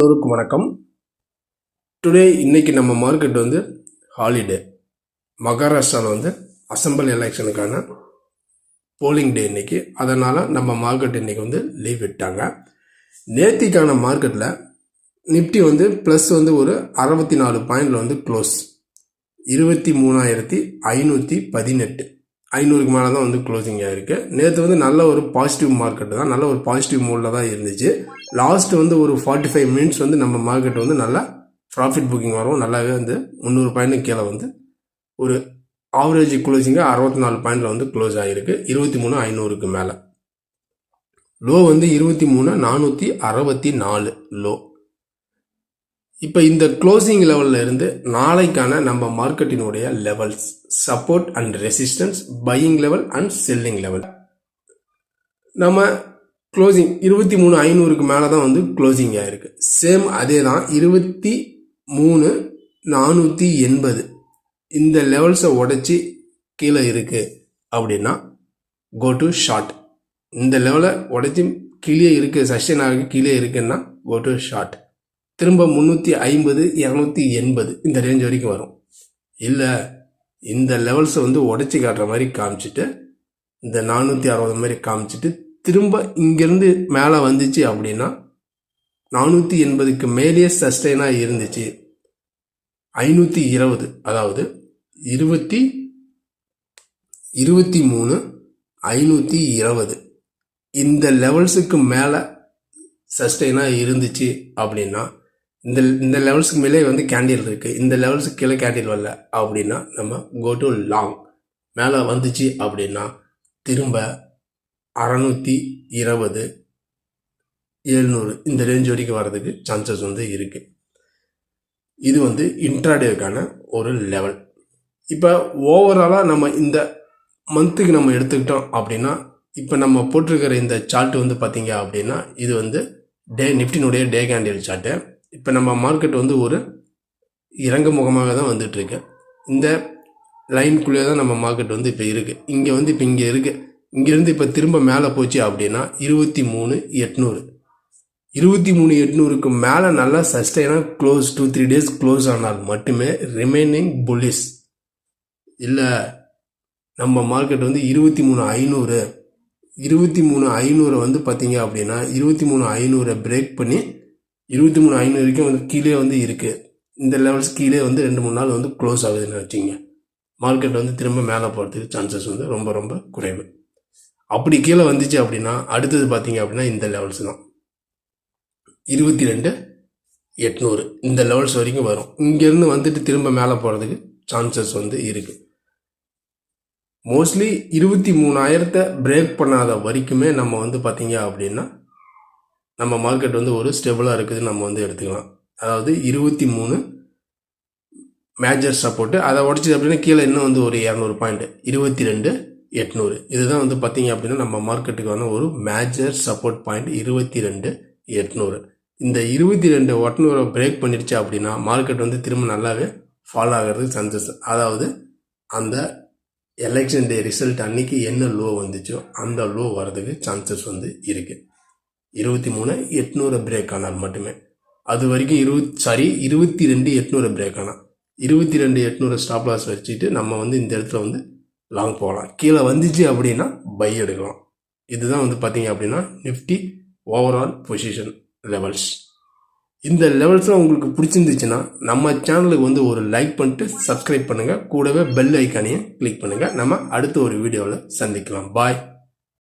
எல்லோருக்கும் வணக்கம். டுடே இன்னைக்கு நம்ம மார்க்கெட் வந்து ஹாலிடே. மகாராஷ்டிராவில் வந்து அசம்பிளி எலெக்ஷனுக்கான போலிங் டே இன்னைக்கு. அதனால் நம்ம மார்க்கெட் இன்னைக்கு வந்து லீவ் விட்டாங்க. நேத்திக்கான மார்க்கெட்டில் நிஃப்டி வந்து ப்ளஸ் வந்து ஒரு 64 பாயிண்டில் வந்து க்ளோஸ் 23,518 500க்கு மேலே தான் வந்து க்ளோசிங் ஆகிருக்கு. நேற்று வந்து நல்ல ஒரு பாசிட்டிவ் மார்க்கெட்டு தான், நல்ல ஒரு பாசிட்டிவ் மூடில் தான் இருந்துச்சு. லாஸ்ட் வந்து ஒரு 45 மினிட்ஸ் வந்து நம்ம மார்க்கெட் வந்து நல்லா ப்ராஃபிட் புக்கிங் வரும். நல்லாவே வந்து 300 பாயிண்ட் கீழே வந்து ஒரு ஆவரேஜ் க்ளோசிங்காக 64 பாயிண்டில் வந்து க்ளோஸ் ஆகிருக்கு. 23,500க்கு மேலே. லோ வந்து 23,464 லோ. இப்போ இந்த க்ளோசிங் லெவலில் இருந்து நாளைக்கான நம்ம மார்க்கெட்டினுடைய levels, support and resistance, buying level and selling level. நம்ம க்ளோசிங் 23,500க்கு மேலே தான் வந்து க்ளோசிங் ஆகிருக்கு. சேம் அதே தான் 23,480 இந்த லெவல்ஸை உடைச்சி கீழே இருக்குது அப்படின்னா கோ டு ஷார்ட். இந்த லெவலை உடைச்சி கீழே இருக்குது, சஸ்டெயின் ஆகி கீழே இருக்குன்னா கோ டு ஷார்ட். திரும்ப 350 280 இந்த ரேஞ்ச் வரைக்கும் வரும். இல்லை இந்த லெவல்ஸை வந்து உடைச்சி காட்டுற மாதிரி காமிச்சிட்டு இந்த 460 மாதிரி காமிச்சிட்டு திரும்ப இங்கேருந்து மேலே வந்துச்சு அப்படின்னா 480க்கு மேலேயே சஸ்டெயினாக இருந்துச்சு 520, அதாவது 23,520 இந்த லெவல்ஸுக்கு மேலே சஸ்டெயினாக இருந்துச்சு அப்படின்னா இந்த லெவல்ஸுக்கு மேலே வந்து கேண்டில் இருக்குது, இந்த லெவல்ஸுக்கு கீழே கேண்டில் வரல அப்படின்னா நம்ம கோ டு லாங். மேலே வந்துச்சு அப்படின்னா திரும்ப 620 700 இந்த ரேஞ்ச் வரைக்கும் வர்றதுக்கு சான்சஸ் வந்து இருக்குது. இது வந்து இன்ட்ராடேக்கான ஒரு லெவல். இப்போ ஓவராலாக நம்ம இந்த மந்த்துக்கு நம்ம எடுத்துக்கிட்டோம் அப்படின்னா இப்போ நம்ம போட்டிருக்கிற இந்த சார்ட் வந்து பார்த்தீங்க அப்படின்னா இது வந்து நிஃப்டினுடைய டே கேண்டில் சார்ட்டு. இப்போ நம்ம மார்க்கெட் வந்து ஒரு இறங்க முகமாக தான் வந்துட்டுருக்கு. இந்த லைனுக்குள்ளே தான் நம்ம மார்க்கெட் வந்து இப்போ இருக்குது. இங்கே வந்து இப்போ இங்கே இருக்குது. இங்கேருந்து இப்போ திரும்ப மேலே போச்சு அப்படின்னா 23,800க்கு மேலே நல்லா சஸ்டெயினாக க்ளோஸ் 2-3 டேஸ் க்ளோஸ் ஆனால் மட்டுமே ரிமைனிங் புல்லிஷ். இல்லை நம்ம மார்க்கெட் வந்து 23,500 வந்து பார்த்தீங்க அப்படின்னா 23,500 பிரேக் பண்ணி 23,500 வரைக்கும் வந்து கீழே வந்து இருக்குது. இந்த லெவல்ஸ் கீழே வந்து 2-3 நாள் வந்து க்ளோஸ் ஆகுதுன்னு வச்சுங்க. மார்க்கெட் வந்து திரும்ப மேலே போகிறதுக்கு சான்சஸ் வந்து ரொம்ப ரொம்ப குறைவு. அப்படி கீழே வந்துச்சு அப்படின்னா அடுத்தது பார்த்தீங்க அப்படின்னா இந்த லெவல்ஸ் தான் 22,800 இந்த லெவல்ஸ் வரைக்கும் வரும். இங்கேருந்து வந்துட்டு திரும்ப மேலே போகிறதுக்கு சான்சஸ் வந்து இருக்குது. மோஸ்ட்லி 23,000 பிரேக் பண்ணாத வரைக்குமே நம்ம வந்து பார்த்தீங்க அப்படின்னா நம்ம மார்க்கெட் வந்து ஒரு ஸ்டெபிளாக இருக்குதுன்னு நம்ம வந்து எடுத்துக்கலாம். அதாவது 23 மேஜர் சப்போர்ட்டு, அதை உடச்சிது அப்படின்னா கீழே இன்னும் வந்து ஒரு 200 பாயிண்ட் 22,800 இதுதான் வந்து பார்த்தீங்க அப்படின்னா நம்ம மார்க்கெட்டுக்கான ஒரு மேஜர் சப்போர்ட் பாயிண்ட் 22,800. இந்த 22,800 பிரேக் பண்ணிடுச்சு அப்படின்னா மார்க்கெட் வந்து திரும்ப நல்லாவே ஃபாலோ ஆகிறதுக்கு சான்சஸ். அதாவது அந்த எலெக்ஷன் டே ரிசல்ட் அன்னைக்கு என்ன லோ வந்துச்சோ அந்த லோ வர்றதுக்கு சான்சஸ் வந்து இருக்குது. 23,800 பிரேக் ஆனால் மட்டுமே. அது வரைக்கும் 22,800 பிரேக் ஆனால் 22,800 ஸ்டாப் லாஸ் வச்சுட்டு நம்ம வந்து இந்த இடத்துல வந்து லாங் போகலாம். கீழே வந்துச்சு அப்படின்னா பை எடுக்கலாம். இதுதான் வந்து பார்த்தீங்க அப்படின்னா நிஃப்டி ஓவரால் பொசிஷன் லெவல்ஸ். இந்த லெவல்ஸ்லாம் உங்களுக்கு பிடிச்சிருந்துச்சுன்னா நம்ம சேனலுக்கு வந்து ஒரு லைக் பண்ணிட்டு சப்ஸ்கிரைப் பண்ணுங்கள். கூடவே பெல் ஐக்கானையும் கிளிக் பண்ணுங்கள். நம்ம அடுத்த ஒரு வீடியோவில் சந்திக்கலாம். பாய்.